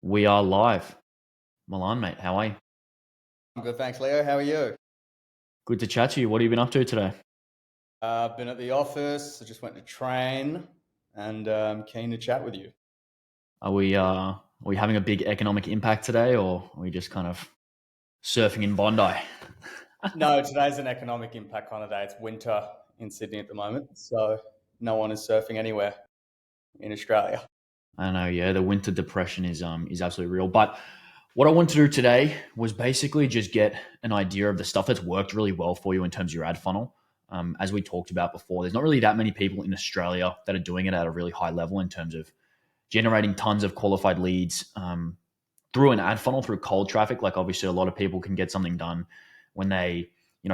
We are live. Milan, mate, how are you? I'm good, thanks, Leo. How are you? Good to chat to you. What have you been up to today? I've been at the office. I just went to train, and I'm keen to chat with you. Are we having a big economic impact today, or are we just kind of surfing in Bondi? No, today's an economic impact kind of day. It's winter in Sydney at the moment, so no one is surfing anywhere in Australia. I know, yeah, the winter depression is absolutely real. But what I wanted to do today was basically just get an idea of the stuff that's worked really well for you in terms of your ad funnel. As we talked about before, there's not really that many people in Australia that are doing it at a really high level in terms of generating tons of qualified leads through an ad funnel, through cold traffic. Like obviously a lot of people can get something done when they,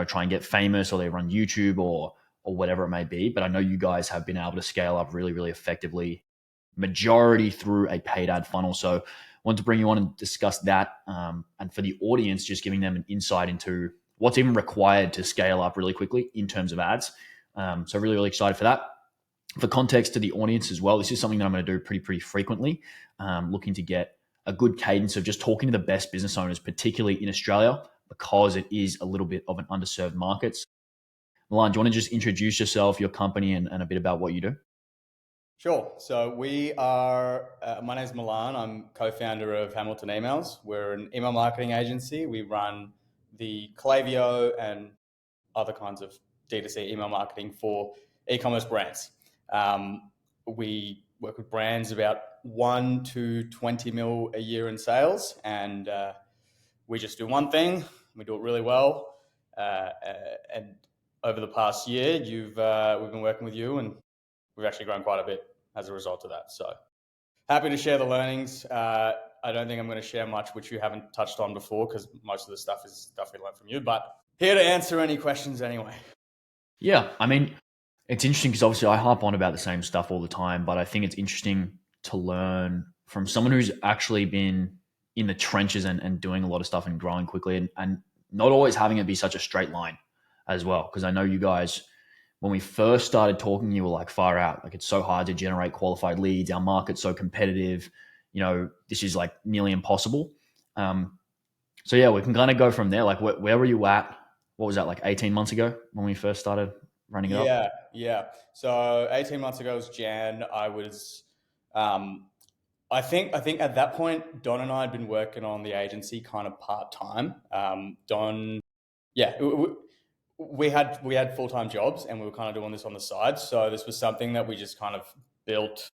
try and get famous or they run YouTube or whatever it may be. But I know you guys have been able to scale up really, really effectively, majority through a paid ad funnel. So I wanted to bring you on and discuss that. And for the audience, just giving them an insight into what's even required to scale up really quickly in terms of ads. So really, really excited for that. For context to the audience as well, this is something that I'm going to do pretty frequently. Looking to get a good cadence of just talking to the best business owners, particularly in Australia, because it is a little bit of an underserved market. Milan, do you want to just introduce yourself, your company, and a bit about what you do? Sure. So we are. My name's Milan. I'm co-founder of Hamilton Emails. We're an email marketing agency. We run the Klaviyo and other kinds of D2C email marketing for e-commerce brands. We work with brands about 1 to 20 mil a year in sales, and we just do one thing. We do it really well. And over the past year, we've been working with you, and we've actually grown quite a bit as a result of that. So happy to share the learnings. I don't think I'm going to share much which you haven't touched on before because most of the stuff is stuff we learned from you. But here to answer any questions anyway. Yeah, I mean, it's interesting because obviously I harp on about the same stuff all the time, but I think it's interesting to learn from someone who's actually been in the trenches and doing a lot of stuff and growing quickly and not always having it be such a straight line as well. Because I know you guys, when we first started talking, you were like far out. Like it's so hard to generate qualified leads. Our market's so competitive. This is like nearly impossible. Um, so yeah, we can kind of go from there. Like where were you at? What was that, like 18 months ago when we first started running it up? Yeah. So 18 months ago was Jan. Um, I think at that point, Don and I had been working on the agency kind of part time. Don, yeah, we had full time jobs, and we were kind of doing this on the side. So this was something that we just kind of built.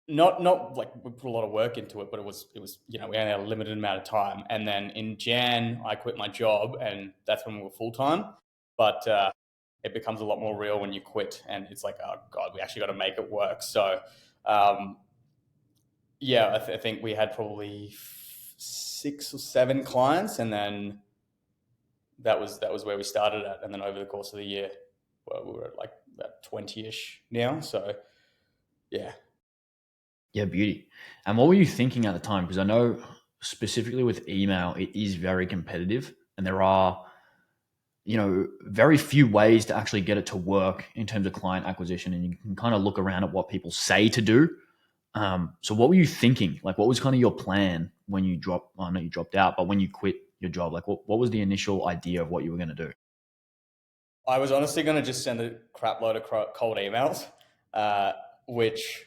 Not like we put a lot of work into it, but it was we only had a limited amount of time. And then in Jan, I quit my job, and that's when we were full time. But it becomes a lot more real when you quit, and it's like, oh god, we actually got to make it work. So um, yeah, I think we had probably 6 or 7 clients, and then that was where we started at. And then over the course of the year, well, we were at like about 20ish now. So yeah. Yeah, beauty. And what were you thinking at the time? Because I know specifically with email, it is very competitive, and there are very few ways to actually get it to work in terms of client acquisition, and you can kind of look around at what people say to do. So what were you thinking? Like, what was kind of your plan when you dropped? I know you dropped out, but when you quit your job, like, what was the initial idea of what you were going to do? I was honestly going to just send a crap load of cold emails, uh, which,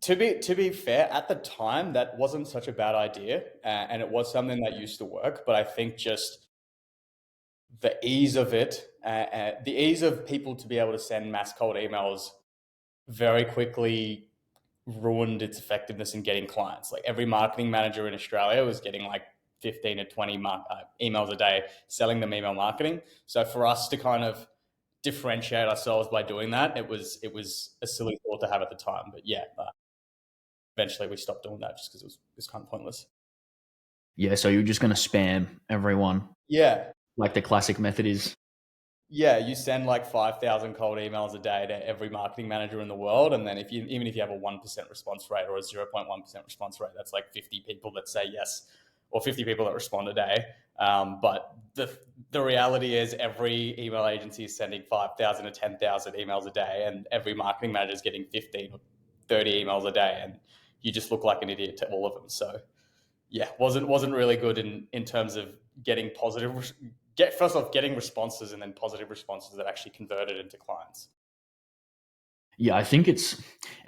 to be fair, at the time that wasn't such a bad idea, and it was something that used to work. But I think just the ease of it, the ease of people to be able to send mass cold emails very quickly ruined its effectiveness in getting clients. Like every marketing manager in Australia was getting like 15 to 20 emails a day, selling them email marketing. So for us to kind of differentiate ourselves by doing that, it was a silly thought to have at the time. But yeah, eventually we stopped doing that just because it was kind of pointless. Yeah, so you're just going to spam everyone Yeah, like the classic method is. yeah, you send like 5,000 cold emails a day to every marketing manager in the world, and then even if you have a 1% response rate or a 0.1% response rate, that's like 50 people that say yes, or 50 people that respond a day. But the reality is, every email agency is sending 5,000 to 10,000 emails a day, and every marketing manager is getting 15 or 30 emails a day, and you just look like an idiot to all of them. So yeah, wasn't really good in terms of getting positive. First off, getting responses and then positive responses that actually converted into clients. Yeah, I think it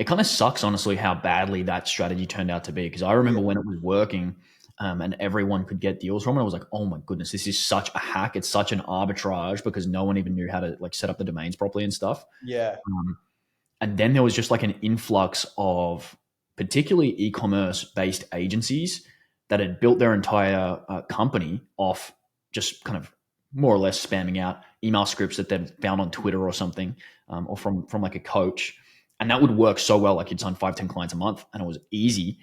kind of sucks, honestly, how badly that strategy turned out to be. Because I Yeah. remember when it was working, and everyone could get deals from it. I was like, oh my goodness, this is such a hack. It's such an arbitrage because no one even knew how to like set up the domains properly and stuff. Yeah. Um, and then there was just like an influx of particularly e-commerce based agencies that had built their entire company off just kind of more or less spamming out email scripts that they'd found on Twitter or something, or from like a coach, and that would work so well. Like you'd sign 5-10 clients a month, and it was easy.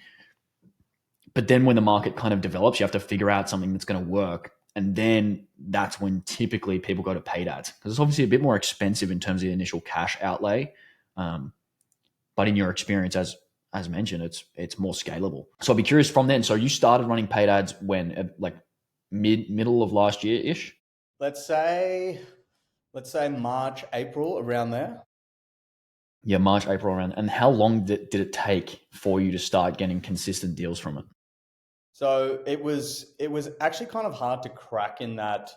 But then when the market kind of develops, you have to figure out something that's going to work. And then that's when typically people go to paid ads because it's obviously a bit more expensive in terms of the initial cash outlay. Um, but in your experience, as mentioned, it's more scalable. So I'd be curious from then. So you started running paid ads when, like middle of last year ish? Let's say March, April, around there. Yeah, March, April around. And how long did it take for you to start getting consistent deals from it? So it was actually kind of hard to crack in that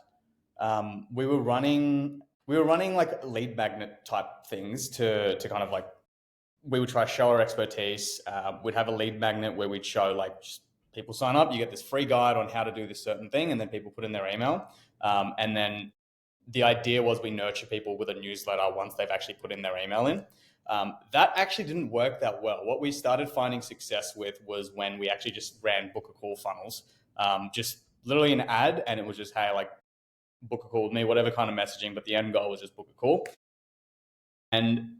we were running like lead magnet type things to kind of like we would try to show our expertise. We'd have a lead magnet where we'd show like just people sign up, you get this free guide on how to do this certain thing, and then people put in their email, and then the idea was we nurture people with a newsletter once they've actually put in their email in. That actually didn't work that well. What we started finding success with was when we actually just ran book a call funnels, just literally an ad, and it was just, hey, like book a call with me, whatever kind of messaging, but the end goal was just book a call. And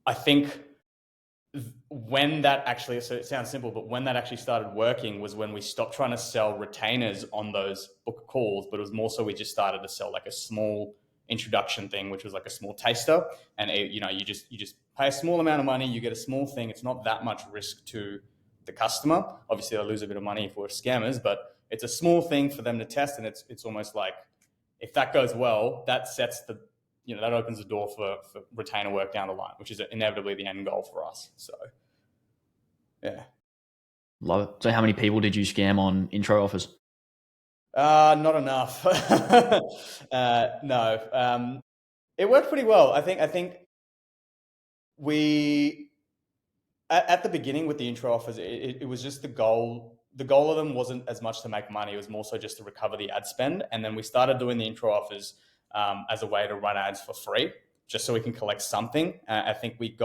I think when that actually, so it sounds simple, but when that actually started working was when we stopped trying to sell retainers on those book calls, but it was more so we just started to sell like a small introduction thing, which was like a small taster. And you just pay a small amount of money, you get a small thing. It's not that much risk to the customer. Obviously, they'll lose a bit of money if we're scammers, but it's a small thing for them to test. And it's almost like if that goes well, that sets the that opens the door for retainer work down the line, which is inevitably the end goal for us. So yeah. Love it. So how many people did you scam on intro offers? Not enough. No. It worked pretty well. I think we at the beginning with the intro offers, it was just the goal. The goal of them wasn't as much to make money; it was more so just to recover the ad spend. And then we started doing the intro offers as a way to run ads for free, just so we can collect something. I think we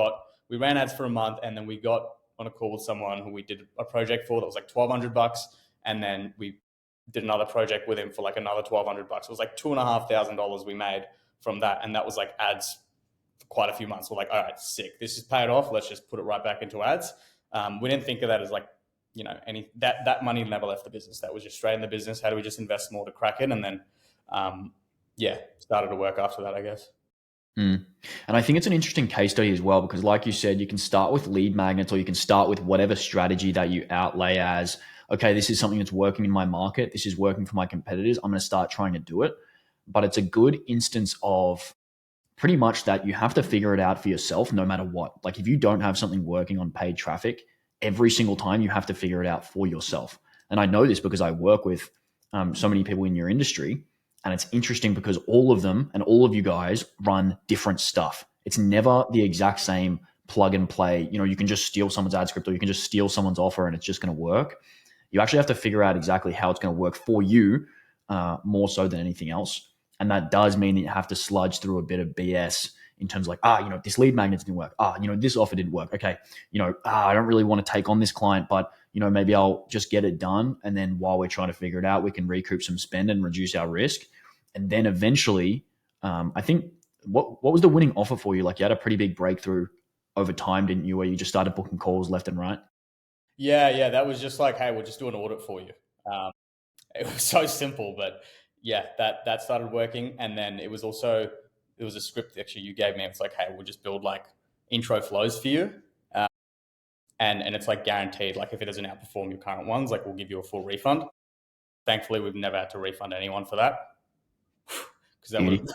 ran ads for a month, and then we got on a call with someone who we did a project for that was like $1,200, and then we did another project with him for like another $1,200. It was like $2,500 we made from that, and that was like ads quite a few months. We're like, all right, sick. This is paid off. Let's just put it right back into ads. We didn't think of that as like, any that money never left the business. That was just straight in the business. How do we just invest more to crack it? And then, yeah, started to work after that, I guess. Mm. And I think it's an interesting case study as well because, like you said, you can start with lead magnets or you can start with whatever strategy that you outlay as, okay, this is something that's working in my market. This is working for my competitors. I'm going to start trying to do it. But it's a good instance of pretty much that you have to figure it out for yourself no matter what. Like if you don't have something working on paid traffic, every single time you have to figure it out for yourself. And I know this because I work with so many people in your industry. And it's interesting because all of them and all of you guys run different stuff. It's never the exact same plug and play. You can just steal someone's ad script or you can just steal someone's offer and it's just going to work. You actually have to figure out exactly how it's going to work for you, more so than anything else. And that does mean that you have to sludge through a bit of BS in terms of like, this lead magnet didn't work. This offer didn't work. Okay. I don't really want to take on this client, but maybe I'll just get it done. And then while we're trying to figure it out, we can recoup some spend and reduce our risk. And then eventually, I think what was the winning offer for you? Like you had a pretty big breakthrough over time, didn't you? Where you just started booking calls left and right. Yeah. That was just like, hey, we'll just do an audit for you. Um, it was so simple, but yeah, that started working. And then it was a script actually you gave me. It's like, hey, we'll just build like intro flows for you. And it's like guaranteed. Like if it doesn't outperform your current ones, like we'll give you a full refund. Thankfully, we've never had to refund anyone for that because that would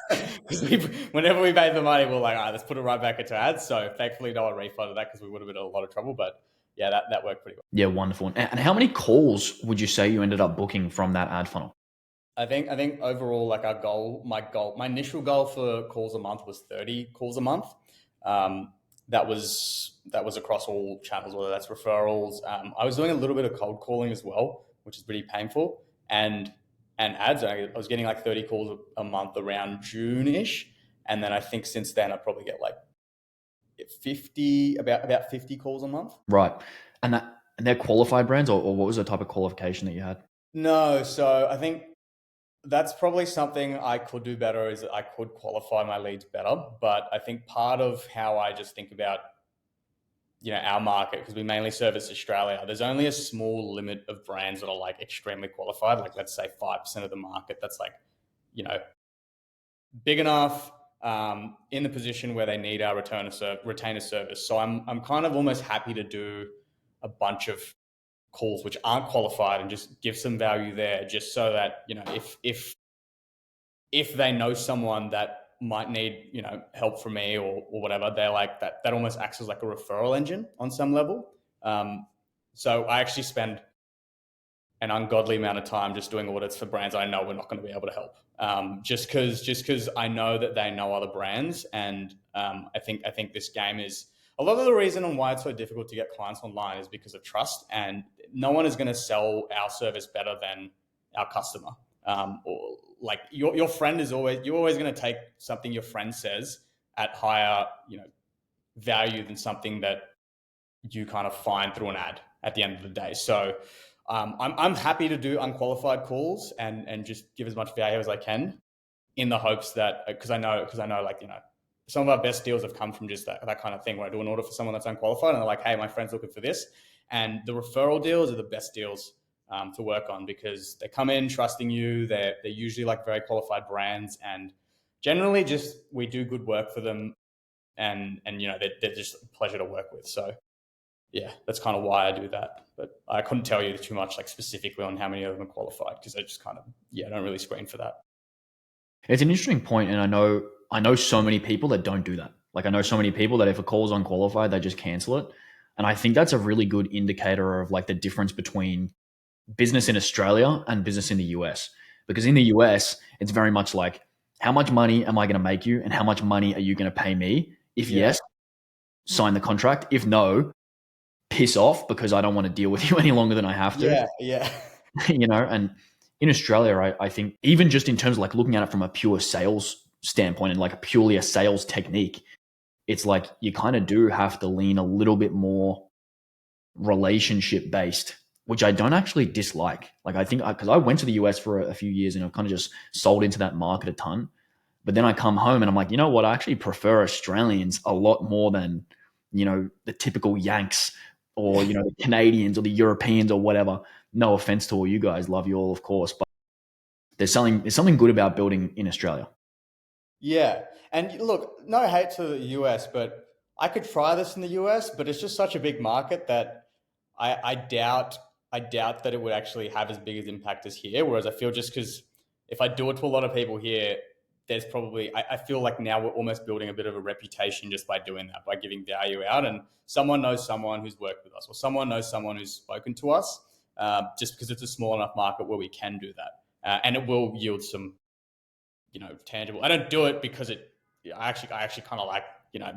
Beauty. whenever we paid the money, we're like, all right, let's put it right back into ads. So thankfully, no one refunded that because we would have been in a lot of trouble. But yeah, that worked pretty well. Yeah, wonderful. And how many calls would you say you ended up booking from that ad funnel? I think overall, like my initial goal for calls a month was 30 calls a month. Um, that was across all channels, whether that's referrals. I was doing a little bit of cold calling as well, which is pretty painful, and ads. I was getting like 30 calls a month around June ish, and then I think since then I probably get like 50 about 50 calls a month. Right. And they're qualified brands, or what was the type of qualification that you had? No, so I think that's probably something I could do better is that I could qualify my leads better. But I think part of how I just think about, our market, because we mainly service Australia, there's only a small limit of brands that are like extremely qualified, like let's say 5% of the market that's like, you know, big enough, in the position where they need our retainer service. So I'm kind of almost happy to do a bunch of calls which aren't qualified and just give some value there, just so that, if they know someone that might need, help from me, or whatever, they're like that almost acts as like a referral engine on some level. Um, so I actually spend an ungodly amount of time just doing audits for brands I know we're not going to be able to help, just because I know that they know other brands. And I think this game is a lot of the reason on why it's so difficult to get clients online is because of trust, and no one is going to sell our service better than our customer. Or like your friend is always you're always going to take something your friend says at higher, value than something that you kind of find through an ad at the end of the day. So I'm happy to do unqualified calls and just give as much value as I can, in the hopes that, because I know, like, some of our best deals have come from just that kind of thing, where I do an order for someone that's unqualified and they're like, hey, my friend's looking for this. And the referral deals are the best deals to work on, because they come in trusting you. They're usually like very qualified brands, and generally just we do good work for them, and they're just a pleasure to work with. So yeah, that's kind of why I do that. But I couldn't tell you too much like specifically on how many of them are qualified, because I just kind of, I don't really screen for that. It's an interesting point, and I know so many people that don't do that. Like I know so many people that if a call is unqualified, they just cancel it. And I think that's a really good indicator of like the difference between business in Australia and business in the US. Because in the US, it's very much like, how much money am I going to make you, and how much money are you going to pay me? If Yeah, yes, sign the contract. If no, piss off, because I don't want to deal with you any longer than I have to. yeah, yeah, And in Australia, I think even just in terms of like looking at it from a pure sales standpoint and like purely a sales technique, it's like you kind of do have to lean a little bit more relationship based, which I don't actually dislike. Like I think because I went to the US for a few years and I've kind of just sold into that market a ton. But then I come home and I'm like, you know what? I actually prefer Australians a lot more than, the typical Yanks, or, yeah. the Canadians or the Europeans or whatever. No offense to all you guys, love you all, of course. But there's something good about building in Australia. Yeah. And look, no hate to the US, but I could try this in the US, but it's just such a big market that I doubt that it would actually have as big as impact as here. Whereas I feel just because if I do it to a lot of people here, there's probably I feel like now we're almost building a bit of a reputation just by doing that, by giving value out. And someone knows someone who's worked with us, or someone knows someone who's spoken to us, just because it's a small enough market where we can do that. And it will yield some, tangible. I don't do it because it. I actually kind of like,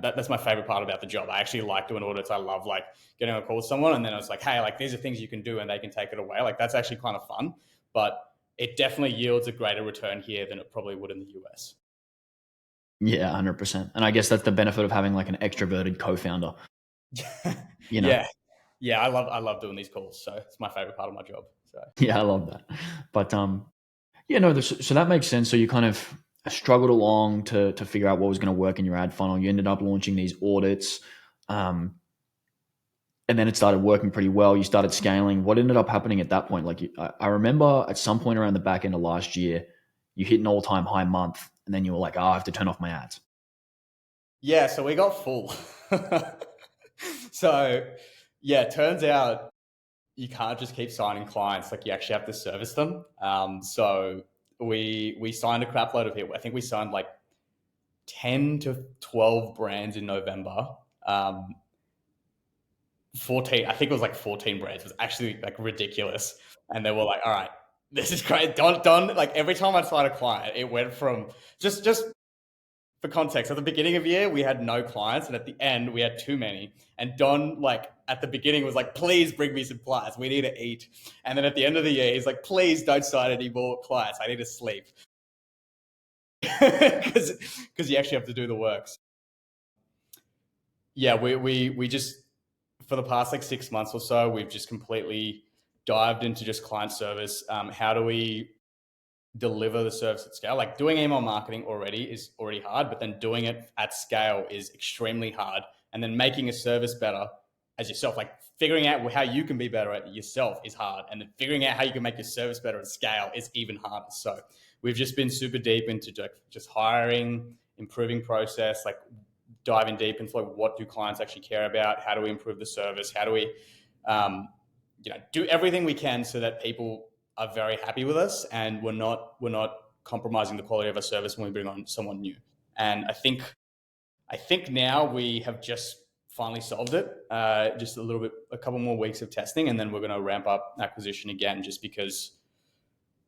that's my favorite part about the job. I actually like doing audits. I love like getting a call with someone and then it's like, hey, like these are things you can do and they can take it away. Like that's actually kind of fun, but it definitely yields a greater return here than it probably would in the US. Yeah, 100%. And I guess that's the benefit of having like an extroverted co-founder, you know? Yeah, yeah. I love doing these calls, so it's my favorite part of my job. So Yeah, I love that. But yeah, no, so that makes sense. So you kind of struggled along to figure out what was going to work in your ad funnel. You ended up launching these audits, um, and then it started working pretty well. You started scaling. What ended up happening at that point? Like I remember at some point around the back end of last year, you hit an all-time high month, and then you were like, "Oh, I have to turn off my ads." yeah, so we got full. So yeah, turns out you can't just keep signing clients. Like you actually have to service them. So we signed a crap load of people. I think we signed like 10 to 12 brands in November. Um, 14, I think it was like 14 brands. It was actually like ridiculous. And they were like, all right, this is great. Don, like every time I signed a client, it went from just for context, at the beginning of the year, we had no clients, and at the end, we had too many. And Don, like at the beginning, was like, "Please bring me some clients. We need to eat." And then at the end of the year, he's like, "Please don't sign any more clients. I need to sleep," because you actually have to do the works. Yeah, we just for the past like 6 months or so, we've just completely dived into just client service. How do we deliver the service at scale? Like doing email marketing is already hard, but then doing it at scale is extremely hard. And then making a service better as yourself, like figuring out how you can be better at it yourself is hard. And then figuring out how you can make your service better at scale is even harder. So we've just been super deep into just hiring, improving process, like diving deep into like what do clients actually care about? How do we improve the service? How do we, do everything we can so that people are very happy with us, and we're not compromising the quality of our service when we bring on someone new. And I think now we have just finally solved it. Just a couple more weeks of testing, and then we're going to ramp up acquisition again, just because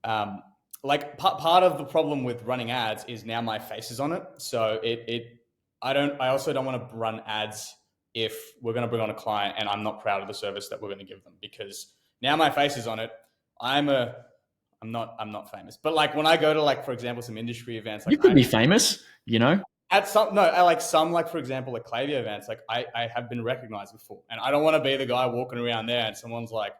um, like part of the problem with running ads is now my face is on it. So I also don't want to run ads if we're going to bring on a client and I'm not proud of the service that we're going to give them, because now my face is on it. I'm a I'm not famous, but like when I go to, like, for example, some industry events, like You could be famous, you know? at some no, I like some, like for example, like Klaviyo events, like I have been recognized before, and I don't want to be the guy walking around there and someone's like,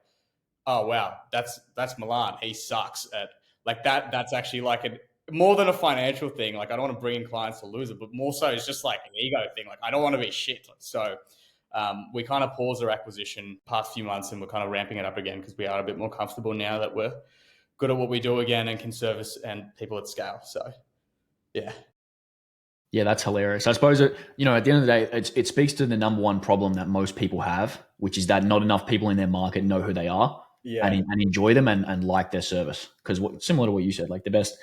oh wow, that's Milan. He sucks at like that. That's actually like more than a financial thing. Like I don't want to bring in clients to lose it, but more so it's just like an ego thing. Like I don't want to be shit. So we kind of paused our acquisition past few months, and we're kind of ramping it up again because we are a bit more comfortable now that we're good at what we do again and can service and people at scale. So yeah, Yeah, that's hilarious. I suppose at the end of the day, it speaks to the number one problem that most people have, which is that not enough people in their market know who they are and, yeah, and enjoy them and like their service. Because similar to what you said, like the best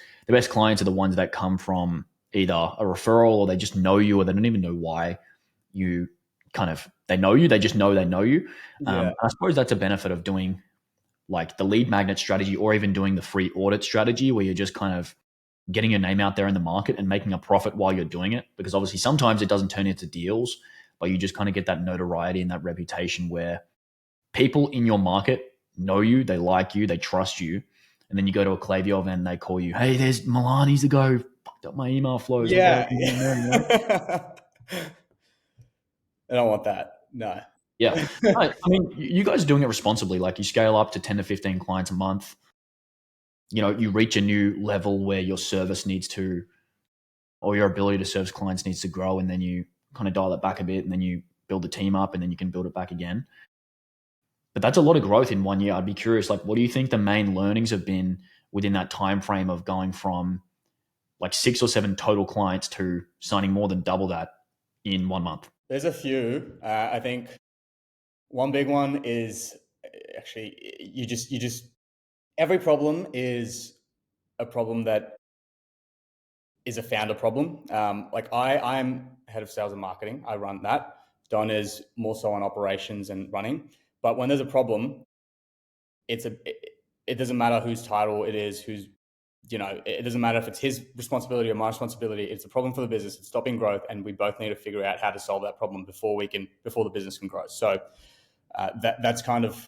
clients are the ones that come from either a referral, or they just know you, or they don't even know why you they know you. They just know they know you. yeah, I suppose that's a benefit of doing like the lead magnet strategy, or even doing the free audit strategy, where you're just kind of getting your name out there in the market and making a profit while you're doing it. Because obviously sometimes it doesn't turn into deals, but you just kind of get that notoriety and that reputation where people in your market know you, they like you, they trust you. And then you go to a Klaviyo event and they call you, hey, there's Milan, he's the guy who fucked up my email flows. What the hell yeah. can you do there? I don't want that. No. Yeah. I mean, you guys are doing it responsibly. Like you scale up to 10 to 15 clients a month. You reach a new level where your service needs to, or your ability to service clients needs to grow, and then you kind of dial it back a bit, and then you build the team up, and then you can build it back again. But that's a lot of growth in 1 year. I'd be curious, like, what do you think the main learnings have been within that time frame of going from like 6 or 7 total clients to signing more than double that in 1 month? There's a few. I think one big one is actually you just every problem is a problem that is a founder problem. Like I'm head of sales and marketing. I run that. Don is more so on operations and running. But when there's a problem, it doesn't matter whose title it is, it doesn't matter if it's his responsibility or my responsibility. It's a problem for the business. It's stopping growth, and we both need to figure out how to solve that problem before the business can grow. So that's kind of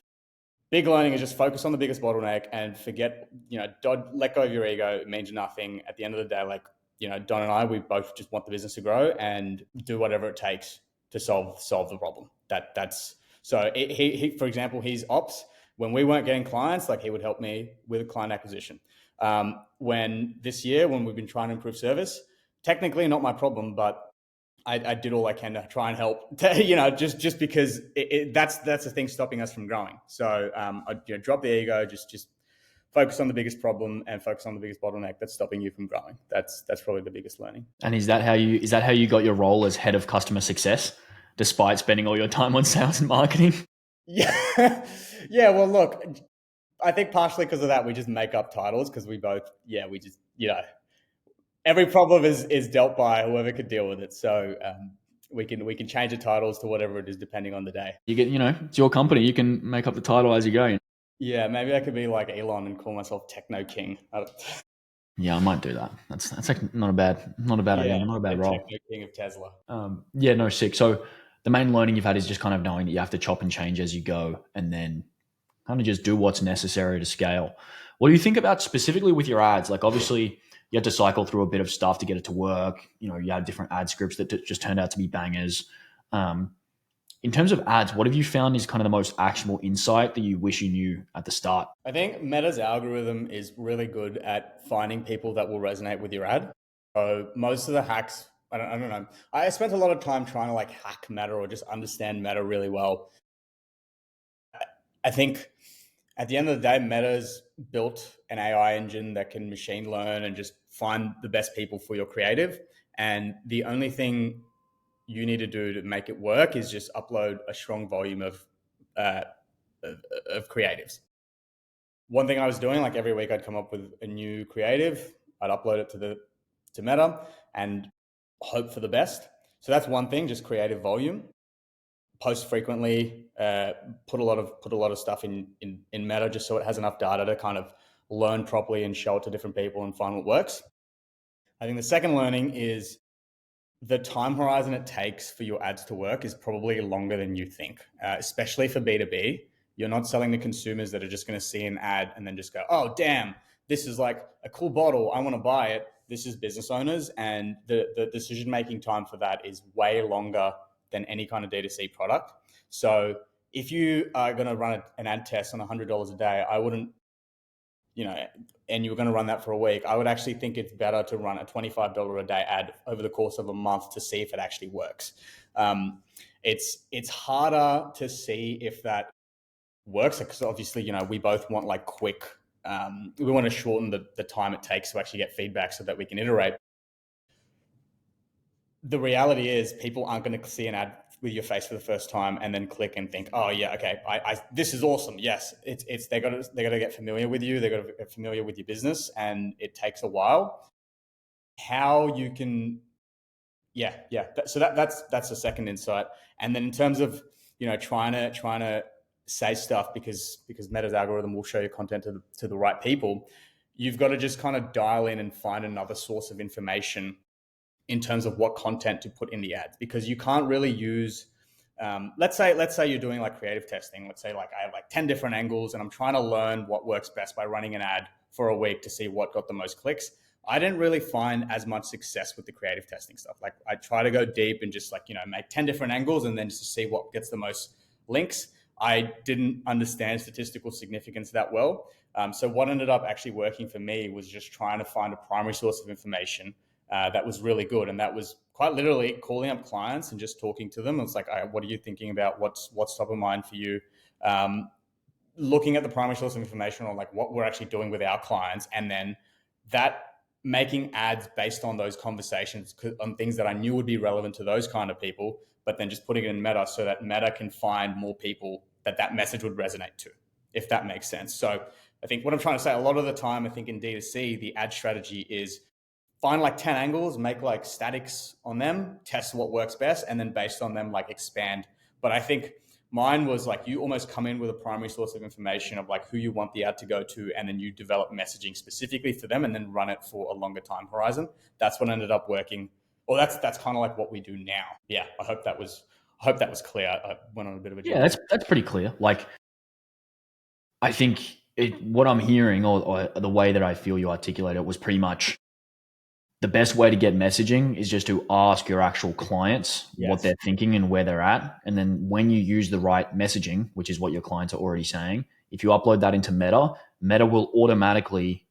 big learning, is just focus on the biggest bottleneck and forget, let go of your ego. It means nothing at the end of the day. Like, Don and I, we both just want the business to grow and do whatever it takes to solve the problem. That's so he for example, he's ops. When we weren't getting clients, like he would help me with client acquisition. When this year, when we've been trying to improve service, technically not my problem, but I did all I can to try and help, just because that's the thing stopping us from growing. So I drop the ego, just focus on the biggest problem and focus on the biggest bottleneck that's stopping you from growing. That's probably the biggest learning. And is that how you got your role as head of customer success, despite spending all your time on sales and marketing? Yeah, yeah. Well, look, I think partially because of that, we just make up titles because we just every problem is dealt by whoever could deal with it. So we can change the titles to whatever it is depending on the day. You get, it's your company. You can make up the title as you go. Yeah, maybe I could be like Elon and call myself Techno King. Yeah, I might do that. That's like not a bad idea, Yeah, not a the bad role. Techno King of Tesla. Yeah, no, sick. So the main learning you've had is just kind of knowing that you have to chop and change as you go, and then kind of just do what's necessary to scale. What do you think about specifically with your ads? Like, obviously, you had to cycle through a bit of stuff to get it to work. You had different ad scripts that just turned out to be bangers. Um, in terms of ads, what have you found is kind of the most actionable insight that you wish you knew at the start? I think Meta's algorithm is really good at finding people that will resonate with your ad. So most of the hacks, I don't know. I spent a lot of time trying to like hack Meta or just understand Meta really well. I think at the end of the day, Meta's built an AI engine that can machine learn and just find the best people for your creative. And the only thing you need to do to make it work is just upload a strong volume uh, of creatives. One thing I was doing, like every week, I'd come up with a new creative. I'd upload it to Meta and hope for the best. So that's one thing, just creative volume. Post frequently, put a lot of stuff in Meta just so it has enough data to kind of learn properly and show it to different people and find what works. I think the second learning is the time horizon it takes for your ads to work is probably longer than you think, especially for B2B. You're not selling to consumers that are just going to see an ad and then just go, oh, damn, this is like a cool bottle. I want to buy it. This is business owners. And the decision making time for that is way longer than any kind of D2C product. So if you are going to run an ad test on $100 a day, I wouldn't, and you were going to run that for a week, I would actually think it's better to run a $25 a day ad over the course of a month to see if it actually works. It's harder to see if that works because obviously, we both want like quick, we want to shorten the time it takes to actually get feedback so that we can iterate. The reality is people aren't going to see an ad with your face for the first time and then click and think, oh yeah, okay, this is awesome. Yes, it's they got to get familiar with you. They got to get familiar with your business, and it takes a while. How you can, yeah. So that's the second insight. And then in terms of trying to say stuff because Meta's algorithm will show your content to the right people, you've got to just kind of dial in and find another source of information in terms of what content to put in the ads because you can't really use let's say you're doing like creative testing. Let's say like I have like 10 different angles and I'm trying to learn what works best by running an ad for a week to see what got the most clicks. I didn't really find as much success with the creative testing stuff. Like I try to go deep and just like make 10 different angles and then just to see what gets the most links. I didn't understand statistical significance that well. So what ended up actually working for me was just trying to find a primary source of information that was really good. And that was quite literally calling up clients and just talking to them. It's like, what are you thinking about? What's top of mind for you? Looking at the primary source of information on like what we're actually doing with our clients. And then that making ads based on those conversations on things that I knew would be relevant to those kind of people, but then just putting it in Meta so that Meta can find more people that message would resonate to, if that makes sense. So I think what I'm trying to say a lot of the time, I think in D2C, the ad strategy is find like 10 angles, make like statics on them, test what works best, and then based on them, like expand. But I think mine was like you almost come in with a primary source of information of like who you want the ad to go to, and then you develop messaging specifically for them and then run it for a longer time horizon. That's what ended up working. Well, that's kind of like what we do now. Yeah, I hope that was clear. I went on a bit of a Yeah, journey. that's pretty clear. Like, I think what I'm hearing or the way that I feel you articulate it was pretty much the best way to get messaging is just to ask your actual clients what Yes. they're thinking and where they're at. And then when you use the right messaging, which is what your clients are already saying, if you upload that into Meta, Meta will automatically,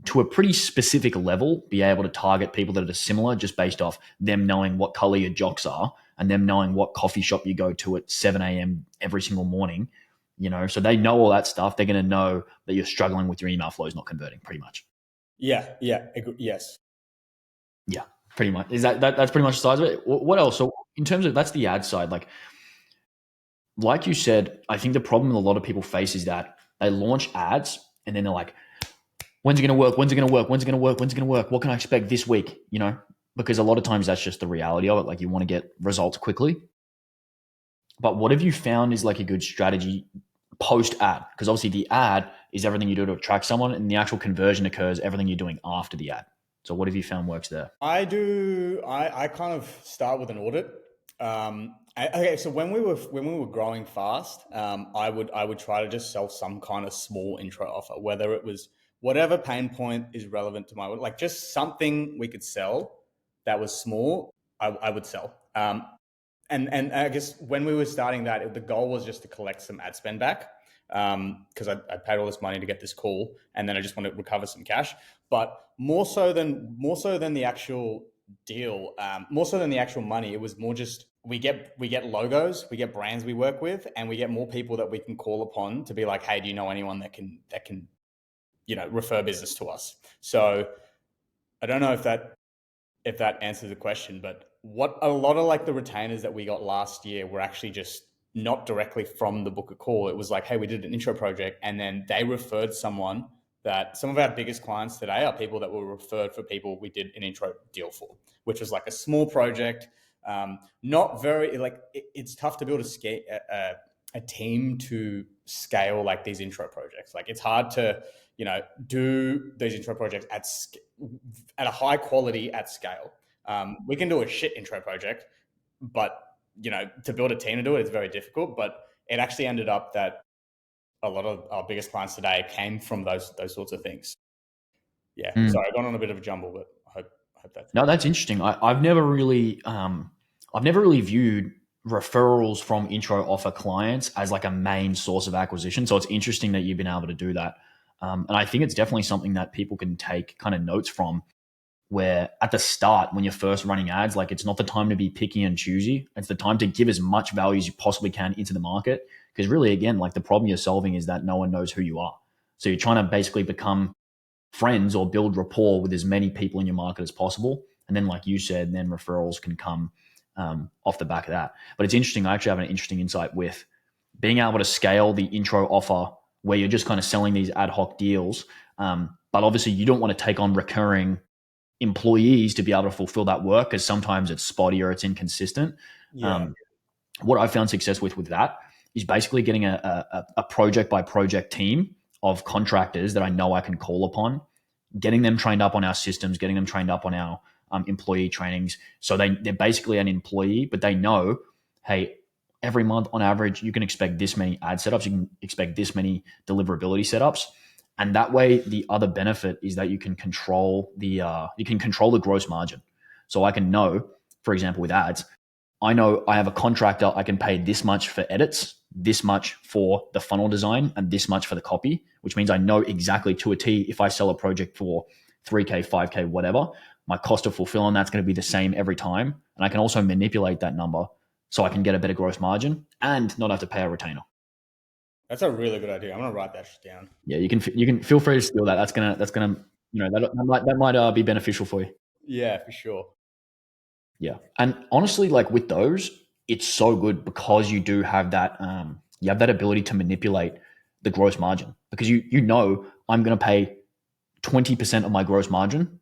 to a pretty specific level, be able to target people that are similar just based off them knowing what color your jocks are and them knowing what coffee shop you go to at 7 a.m. every single morning. So they know all that stuff. They're going to know that you're struggling with your email flows not converting pretty much. Yeah. Yes. Yeah, pretty much. Is that's pretty much the size of it? What else? So in terms of that's the ad side, like you said, I think the problem a lot of people face is that they launch ads and then they're like, when's it going to work? When's it going to work? When's it going to work? When's it going to work? What can I expect this week? because a lot of times that's just the reality of it. Like you want to get results quickly. But what have you found is like a good strategy post ad? Because obviously the ad is everything you do to attract someone, and the actual conversion occurs everything you're doing after the ad. So what have you found works there? I kind of start with an audit. Okay, so when we were growing fast, I would try to just sell some kind of small intro offer, whether it was whatever pain point is relevant to my, like just something we could sell that was small. I would sell. And I guess when we were starting that, the goal was just to collect some ad spend back, because I paid all this money to get this call, and then I just want to recover some cash. But more so than the actual deal, more so than the actual money, it was more just we get logos, we get brands we work with, and we get more people that we can call upon to be like, hey, do you know anyone that can refer business to us? So I don't know if that answers the question, but what a lot of like the retainers that we got last year were actually just not directly from the Booker call. It was like, hey, we did an intro project, and then they referred someone. That some of our biggest clients today are people that were referred for people we did an intro deal for, which was like a small project. Not very like it's tough to build a team to scale like these intro projects. Like it's hard to do these intro projects at a high quality at scale. We can do a shit intro project, but to build a team to do it is very difficult. But it actually ended up that a lot of our biggest clients today came from those sorts of things. Yeah. Mm. Sorry, I got on a bit of a jumble, but I hope that's No, that's interesting. I've never really viewed referrals from intro offer clients as like a main source of acquisition. So it's interesting that you've been able to do that. And I think it's definitely something that people can take kind of notes from, where at the start, when you're first running ads, like it's not the time to be picky and choosy. It's the time to give as much value as you possibly can into the market. Because really, again, like the problem you're solving is that no one knows who you are. So you're trying to basically become friends or build rapport with as many people in your market as possible. And then, like you said, then referrals can come off the back of that. But it's interesting. I actually have an interesting insight with being able to scale the intro offer where you're just kind of selling these ad hoc deals. But obviously, you don't want to take on recurring employees to be able to fulfill that work because sometimes it's spotty or it's inconsistent. yeah. Um, what I've found success with that is basically getting a project by project team of contractors that I know I can call upon, getting them trained up on our systems, getting them trained up on our employee trainings. So they're basically an employee, but they know, hey, every month on average, you can expect this many ad setups, you can expect this many deliverability setups. And that way, the other benefit is that you can control the gross margin. So I can know, for example, with ads, I know I have a contractor, I can pay this much for edits, this much for the funnel design, and this much for the copy, which means I know exactly to a T if I sell a project for 3K, 5K, whatever, my cost of fulfill on that's going to be the same every time. And I can also manipulate that number so I can get a better gross margin and not have to pay a retainer. That's a really good idea. I'm gonna write that shit down. Yeah, you can feel free to steal that. That's gonna that might be beneficial for you. Yeah, for sure. Yeah, and honestly, like with those, it's so good because you have that ability to manipulate the gross margin because you know I'm going to pay 20% of my gross margin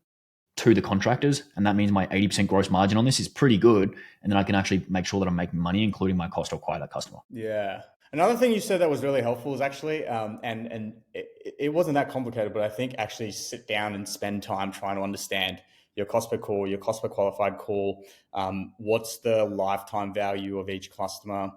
to the contractors, and that means my 80% gross margin on this is pretty good, and then I can actually make sure that I'm making money, including my cost to acquire that customer. Yeah. Another thing you said that was really helpful is actually, and it wasn't that complicated, but I think actually sit down and spend time trying to understand your cost per call, your cost per qualified call, what's the lifetime value of each customer,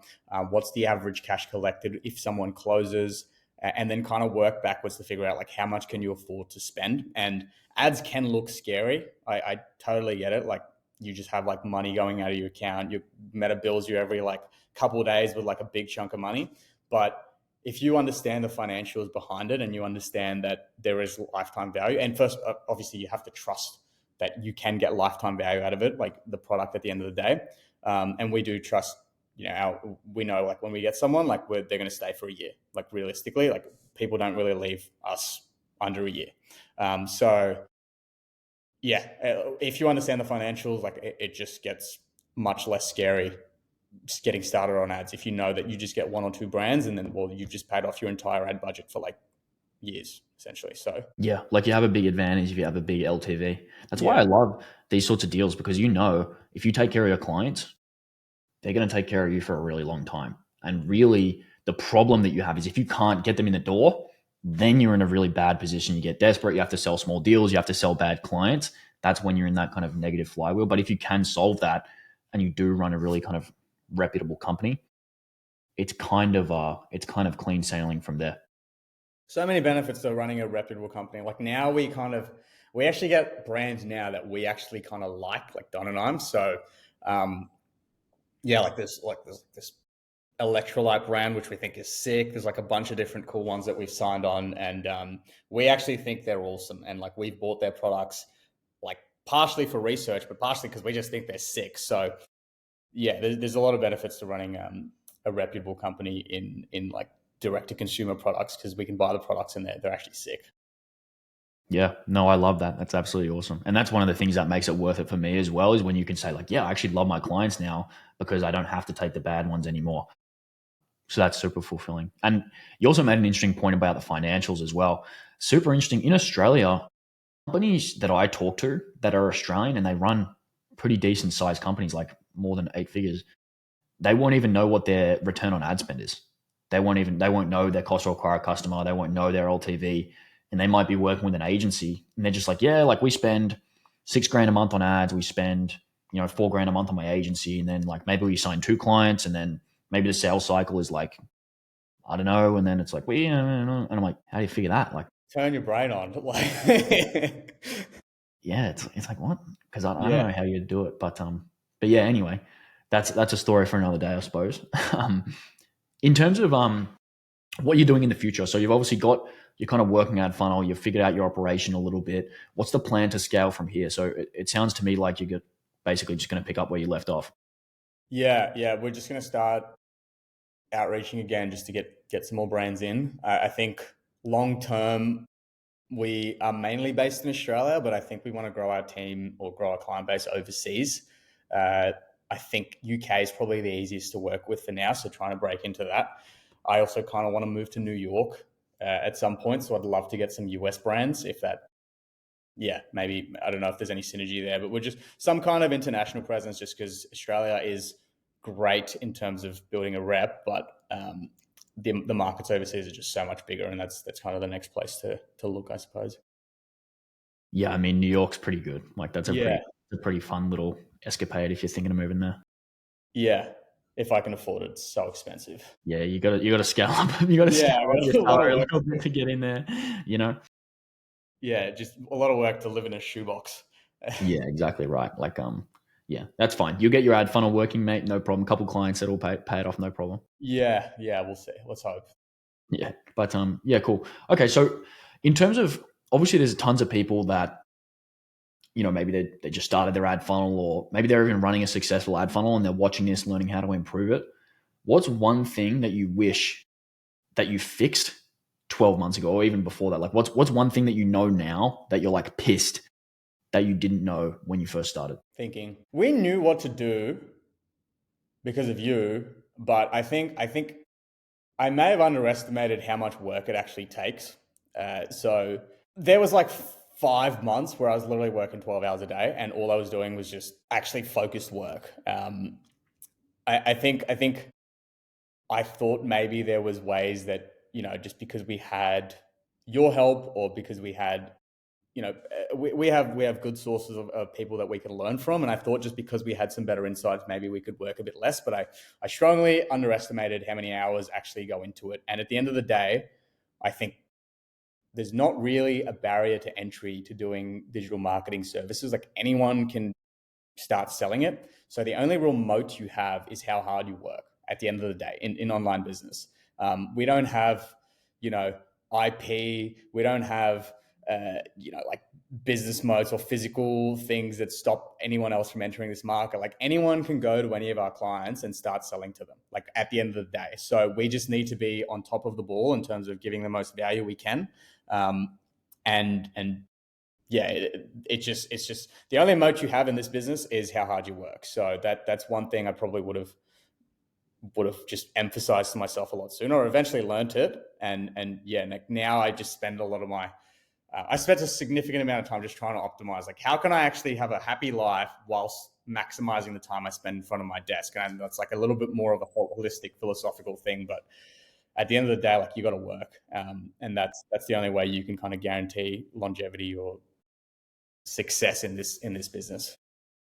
what's the average cash collected if someone closes, and then kind of work backwards to figure out like how much can you afford to spend. And ads can look scary. I totally get it. Like you just have like money going out of your account. Your Meta bills you every like couple of days with like a big chunk of money. But if you understand the financials behind it and you understand that there is lifetime value, and first, obviously, you have to trust that you can get lifetime value out of it, like the product at the end of the day. And we do trust, we know like when we get someone, like they're going to stay for a year. Like realistically, like people don't really leave us under a year. So yeah, if you understand the financials, like it just gets much less scary just getting started on ads if you know that you just get one or two brands and then well you've just paid off your entire ad budget for like years essentially. So Yeah, like you have a big advantage if you have a big LTV. That's why yeah, I love these sorts of deals because if you take care of your clients, they're going to take care of you for a really long time. And really, the problem that you have is if you can't get them in the door, then you're in a really bad position. You get desperate. You have to sell small deals. You have to sell bad clients. That's when you're in that kind of negative flywheel. But if you can solve that and you do run a really kind of reputable company, it's kind of clean sailing from there. so many benefits to running a reputable company. Like now we actually get brands now that we actually kind of like Don and I'm. So yeah, like this electrolyte brand, which we think is sick. There's like a bunch of different cool ones that we've signed on, and we actually think they're awesome. And like we've bought their products, like partially for research, but partially because we just think they're sick. So yeah, there's a lot of benefits to running a reputable company in like direct to consumer products because we can buy the products and they're actually sick. Yeah, no, I love that. That's absolutely awesome. And that's one of the things that makes it worth it for me as well is when you can say, like, yeah, I actually love my clients now because I don't have to take the bad ones anymore. So that's super fulfilling. And you also made an interesting point about the financials as well. Super interesting. In Australia, companies that I talk to that are Australian and they run pretty decent sized companies, like more than 8 figures, they won't even know what their return on ad spend is. They won't know their cost to acquire a customer. They won't know their LTV, and they might be working with an agency, and they're just like, yeah, like we spend 6 grand a month on ads. We spend 4 grand a month on my agency, and then like maybe we sign 2 clients, and then maybe the sales cycle is like I don't know, and then it's like and I'm like, how do you figure that? Like, Turn your brain on, like yeah, it's like what? Because I don't yeah, know how you do it, but yeah. Anyway, that's a story for another day, I suppose. In terms of what you're doing in the future. So you've obviously got you're kind of working out funnel. You've figured out your operation a little bit. What's the plan to scale from here? So it sounds to me like you're basically just going to pick up where you left off. yeah. We're just gonna start outreaching again just to get some more brands in. I think long term we are mainly based in Australia, but I think we want to grow our team or grow our client base overseas. Uh, I think UK is probably the easiest to work with for now, so trying to break into that. I also kind of want to move to New York at some point, so I'd love to get some US brands if that. Yeah, maybe I don't know if there's any synergy there, but we're just some kind of international presence, just because Australia is great in terms of building a rep, but the markets overseas are just so much bigger, and that's kind of the next place to look, I suppose. Yeah, I mean New York's pretty good. Like that's Yeah, a pretty fun little escapade if you're thinking of moving there. yeah. If I can afford it, it's so expensive. Yeah, you got to scale up. You got to Yeah, scale I up your got a lot of salary a work little to bit do. to get in there. You know. Yeah, just a lot of work to live in a shoebox. Yeah, exactly right. Like yeah, that's fine. You'll get your ad funnel working, mate. No problem. Couple clients that'll pay it off, no problem. Yeah, we'll see. Let's hope. Yeah, but yeah, cool. Okay, so in terms of obviously, there's tons of people that maybe they just started their ad funnel, or maybe they're even running a successful ad funnel, and they're watching this, learning how to improve it. What's one thing that you wish that you fixed 12 months ago, or even before that? Like, what's one thing that you know now that you're like pissed that you didn't know when you first started? Thinking we knew what to do because of you, but I think I may have underestimated how much work it actually takes. So there was like 5 months where I was literally working 12 hours a day, and all I was doing was just actually focused work. I think I thought maybe there was ways that just because we had your help, or because we had we have good sources of people that we could learn from, and I thought just because we had some better insights, maybe we could work a bit less. But I strongly underestimated how many hours actually go into it. And at the end of the day, I think there's not really a barrier to entry to doing digital marketing services. Like anyone can start selling it. So the only real moat you have is how hard you work at the end of the day in online business. We don't have, you know, IP. We don't have, like business moats or physical things that stop anyone else from entering this market. Like anyone can go to any of our clients and start selling to them, like at the end of the day. So we just need to be on top of the ball in terms of giving the most value we can. And yeah, it's just the only moat you have in this business is how hard you work. So that's one thing I probably would have just emphasized to myself a lot sooner, or eventually learned it. And yeah, like now I just spend a lot of my I spent a significant amount of time just trying to optimize, like, how can I actually have a happy life whilst maximizing the time I spend in front of my desk? And that's like a little bit more of a holistic philosophical thing, but at the end of the day, like, you got to work, and that's the only way you can kind of guarantee longevity or success in this business.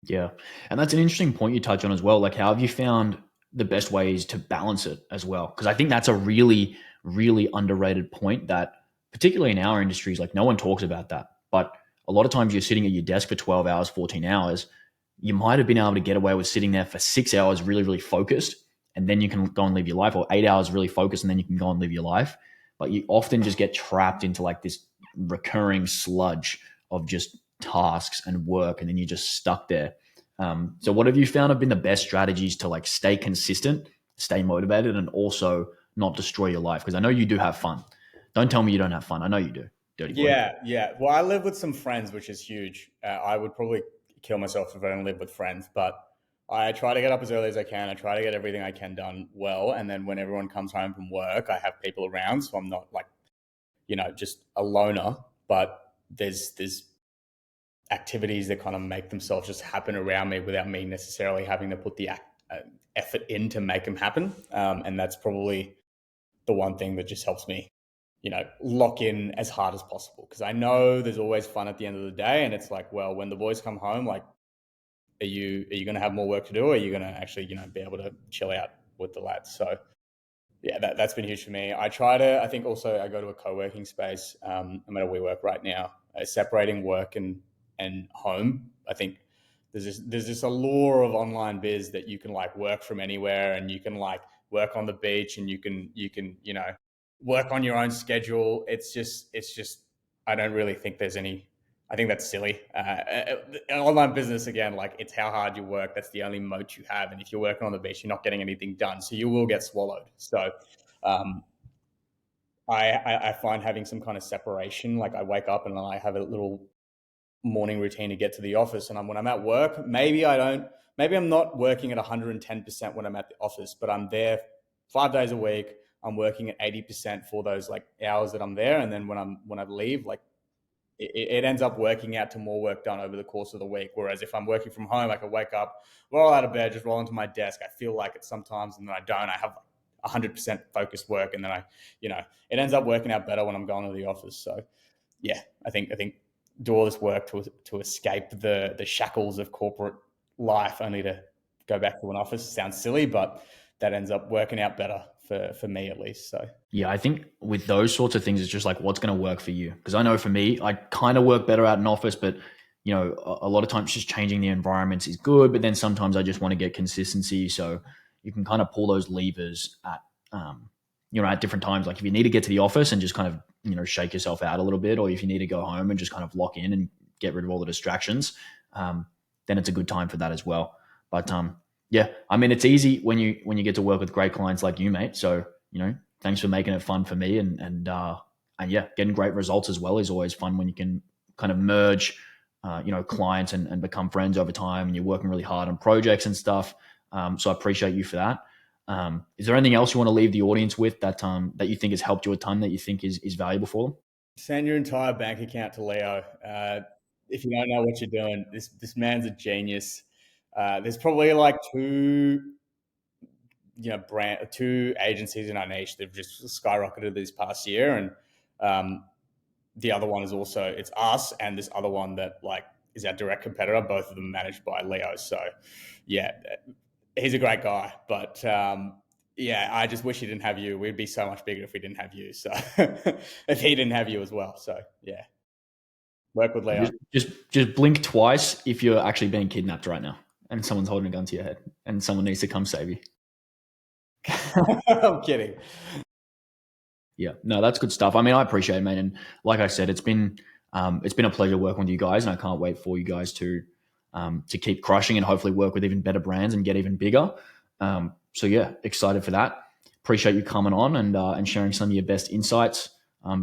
Yeah. And that's an interesting point you touch on as well. Like, how have you found the best ways to balance it as well? Because I think that's a really, really underrated point that, particularly in our industries, like no one talks about that. But a lot of times you're sitting at your desk for 12 hours, 14 hours. You might have been able to get away with sitting there for 6 hours, really, really focused. And then you can go and live your life, or 8 hours really focused, and then you can go and live your life. But you often just get trapped into like this recurring sludge of just tasks and work, and then you're just stuck there. So what have you found have been the best strategies to like stay consistent, stay motivated, and also not destroy your life? Because I know you do have fun. Don't tell me you don't have fun. I know you do. Dirty boy. Yeah, yeah. Well, I live with some friends, which is huge. I would probably kill myself if I don't live with friends, but I try to get up as early as I can. I try to get everything I can done well, and then when everyone comes home from work, I have people around, so I'm not like, just a loner. But there's activities that kind of make themselves just happen around me without me necessarily having to put the effort in to make them happen. And that's probably the one thing that just helps me, lock in as hard as possible. Because I know there's always fun at the end of the day, and it's like, well, when the boys come home, like, are you going to have more work to do, or are you going to actually, be able to chill out with the lads? So yeah, that's been huge for me. I think also I go to a co-working space. I'm at a WeWork right now, separating work and home. I think there's this allure of online biz that you can like work from anywhere, and you can like work on the beach, and you can work on your own schedule. It's just I don't really think there's any. I think that's silly. Online business, again, like, it's how hard you work. That's the only moat you have. And if you're working on the beach, you're not getting anything done, so you will get swallowed. So um, I find having some kind of separation, like, I wake up and I have a little morning routine to get to the office. And when I'm at work, maybe I'm not working at 110% when I'm at the office, but I'm there 5 days a week. I'm working at 80% for those like hours that I'm there. And then when I leave, like, it ends up working out to more work done over the course of the week. Whereas if I'm working from home, I can wake up, roll out of bed, just roll into my desk. I feel like it sometimes, and then I don't. I have 100% focused work, and then it ends up working out better when I'm going to the office. So yeah, I think do all this work to escape the shackles of corporate life, only to go back to an office. Sounds silly, but that ends up working out better for me at least. So Yeah, I think with those sorts of things, it's just like what's going to work for you. Because I know for me, I kind of work better out in office, but a lot of times just changing the environments is good. But then sometimes I just want to get consistency, so you can kind of pull those levers at at different times. Like if you need to get to the office and just kind of shake yourself out a little bit, or if you need to go home and just kind of lock in and get rid of all the distractions, then it's a good time for that as well. But yeah, I mean, it's easy when you get to work with great clients like you, mate. So thanks for making it fun for me, and yeah, getting great results as well is always fun when you can kind of merge, clients and become friends over time, and you're working really hard on projects and stuff. So I appreciate you for that. Is there anything else you want to leave the audience with that you think has helped you a ton, that you think is valuable for them? send your entire bank account to Leo. If you don't know what you're doing, this man's a genius. There's probably like two agencies in our niche that have just skyrocketed this past year, and the other one is also, it's us and this other one that like is our direct competitor. Both of them managed by Leo. So yeah, he's a great guy, but yeah, I just wish he didn't have you. We'd be so much bigger if we didn't have you. So if he didn't have you as well. So yeah, work with Leo. Just blink twice if you're actually being kidnapped right now, and someone's holding a gun to your head, and someone needs to come save you. I'm kidding. Yeah, no, that's good stuff. I mean, I appreciate it, man. And like I said, it's been a pleasure working with you guys, and I can't wait for you guys to keep crushing and hopefully work with even better brands and get even bigger. So yeah, excited for that. Appreciate you coming on and sharing some of your best insights.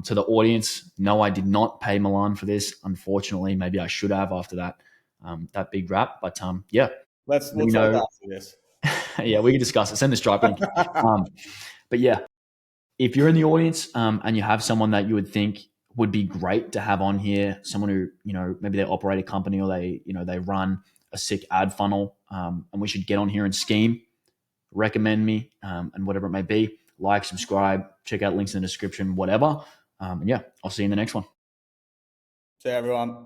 To the audience, no, I did not pay Milan for this. Unfortunately, maybe I should have after that big rap. But yeah, We'll let me talk know. after this. Yeah, we can discuss it. Send the Stripe link. But yeah, if you're in the audience and you have someone that you would think would be great to have on here, someone who, maybe they operate a company or they run a sick ad funnel, and we should get on here and scheme, recommend me, and whatever it may be. Like, subscribe, check out links in the description, whatever. And yeah, I'll see you in the next one. See everyone.